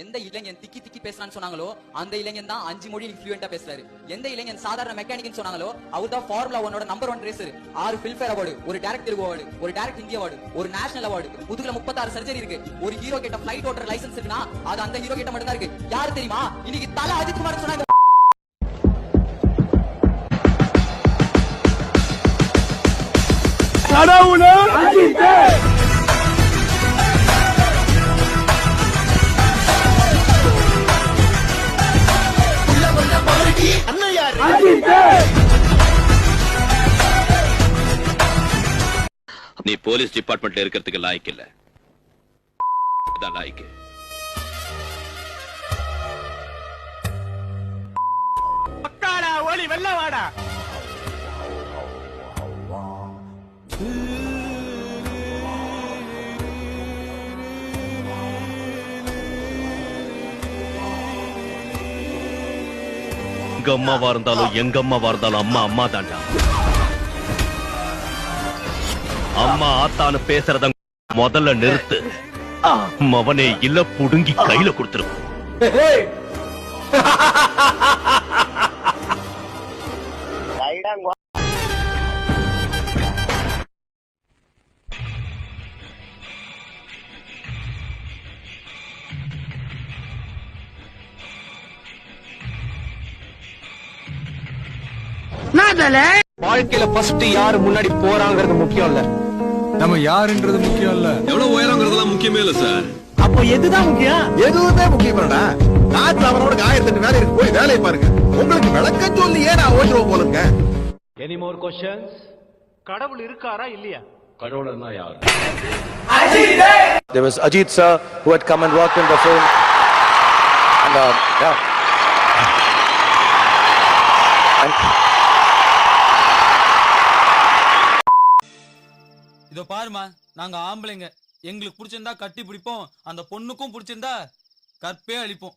எந்த இளைஞன் திக்கி திக்கி பேசுறான்னு சொன்னாங்களோ அந்த இளைஞன் தான் 5 மொழி ஃப்ளூயண்டா பேசுறாரு. எந்த இளைஞன் சாதாரண மெக்கானிக்னு சொன்னாங்களோ அவர் தான் formula 1 number 1 racer. 6 Filmfare award, ஒரு டைரக்டர் அவார்டு, ஒரு டைரக்ட் இந்தியா அவார்டு, ஒரு நேஷனல் அவார்டு, முதுகுல 36 சர்ஜரி இருக்கு. ஒரு ஹீரோ கிட்ட ஃளைட் ஓட்டர் லைசென்ஸ் இருக்குன்னா அது அந்த ஹீரோ கிட்ட மட்டும் தான் இருக்கு. யாரு தெரியுமா? இன்னைக்கு தல அஜித் குமார் சொன்னாங்க. கடவுளே அஜித் நீ போலீஸ் டிபார்ட்மெண்ட்ல இருக்கிறதுக்கு லாய்க்கு இல்ல. லாய்க்கு பக்காடா ஓலி வெள்ளவாடா. எங்க அம்மாவா இருந்தாலும் எங்க அம்மாவா இருந்தாலும் அம்மா அம்மா தாண்டா. அம்மா ஆத்தான்னு பேசுறத முதல்ல நிறுத்து. மவனே இல்ல புடுங்கி கையில கொடுத்துரும். வாழ்க்கையில ஃபர்ஸ்ட் யாரு முன்னாடி போறாங்கிறது முக்கியம் இல்ல, நம்ம யாருன்றது முக்கியம் இல்ல, எவ்வளவு உயரங்கிறதுலாம் முக்கியமே இல்ல சார். அப்போ எதுதான் முக்கியம்? எதுவுமே முக்கியம் இல்லடா. நாட்டுல அவனோட 1008 வேலை இருக்கு, போய் வேலையை பாருங்க. உங்களுக்கு விளக்கம் சொல்லி ஏன் நான் ஓட்டுவோம் போலுங்க. Any more questions? கடவுள் இருக்காரா இல்லையா? கடவுள்னா யார்? There was Ajit sir who had come and worked in the film, and yeah. இதோ பாருமா, நாங்க ஆம்பளைங்க, எங்களுக்கு பிடிச்சிருந்தா கட்டி பிடிப்போம், அந்த பொண்ணுக்கும் பிடிச்சிருந்தா கற்பே அழிப்போம்.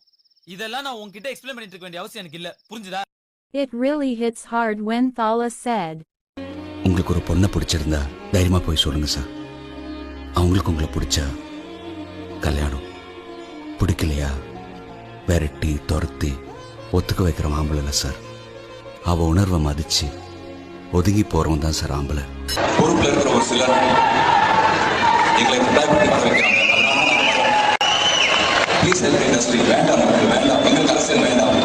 இதெல்லாம் நான் உன்கிட்ட எக்ஸ்பிளைன் பண்ணிட்டு இருக்க வேண்டிய அவசியம் எனக்கு இல்ல, புரிஞ்சுதா? It really hits hard when Thala said, உங்களுக்கு ஒரு பொண்ணை பிடிச்சிருந்தா தைரியமா போய் சொல்லுங்க சார். அவங்களுக்கு உங்களை பிடிச்சா கல்யாணம், பிடிக்கலையா விரட்டி துரத்தி ஒத்துக்க வைக்கிற ஆம்பளை இல்லை சார். அவ உணர்வை மதிச்சு ஒதுங்கி போறவன் தான் சார் ஆம்பளை. பொறுப்புல இருக்கிற ஒரு சிலர் எங்களை ப்ளீஸ் ஹெல்ப் இண்டஸ்ட்ரி வேண்டாம், வேண்டாம், எங்களுக்கு அரசியல் வேண்டாம்.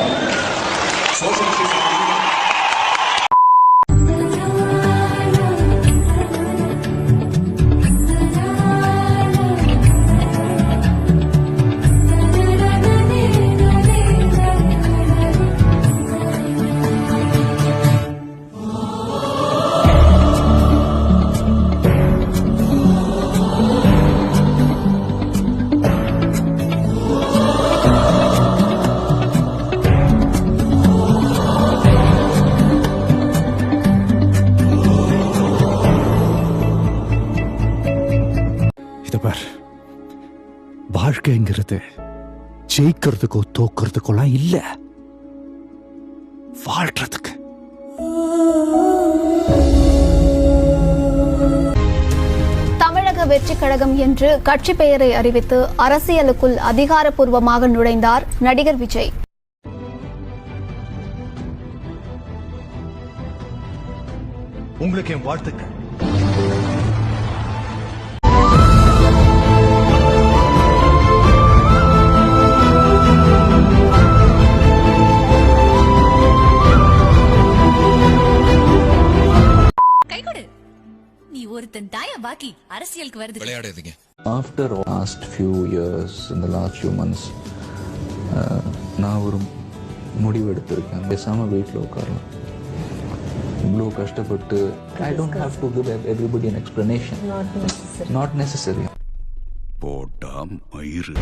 வாழ்க்கைங்கிறது ஜெயிக்கிறதுக்கோ தோக்கிறதுக்கோலாம் இல்ல, வாழ்றதுக்கு. தமிழக வெற்றி கழகம் என்று கட்சி பெயரை அறிவித்து அரசியலுக்குள் அதிகாரப்பூர்வமாக நுழைந்தார் நடிகர் விஜய். உங்களுக்கு என் வாழ்த்துக்கள். அரசியலுக்கு வருது விளையாடுறீங்க. After last few years, in the last few months, நான் ஒரு முடிவு எடுத்திருக்கேன். பேசாம வீட்டில் உட்காரலாம். இவ்வளோ கஷ்டப்பட்டு I don't have to give everybody an explanation. Not necessary. போட்டாம் மயிறு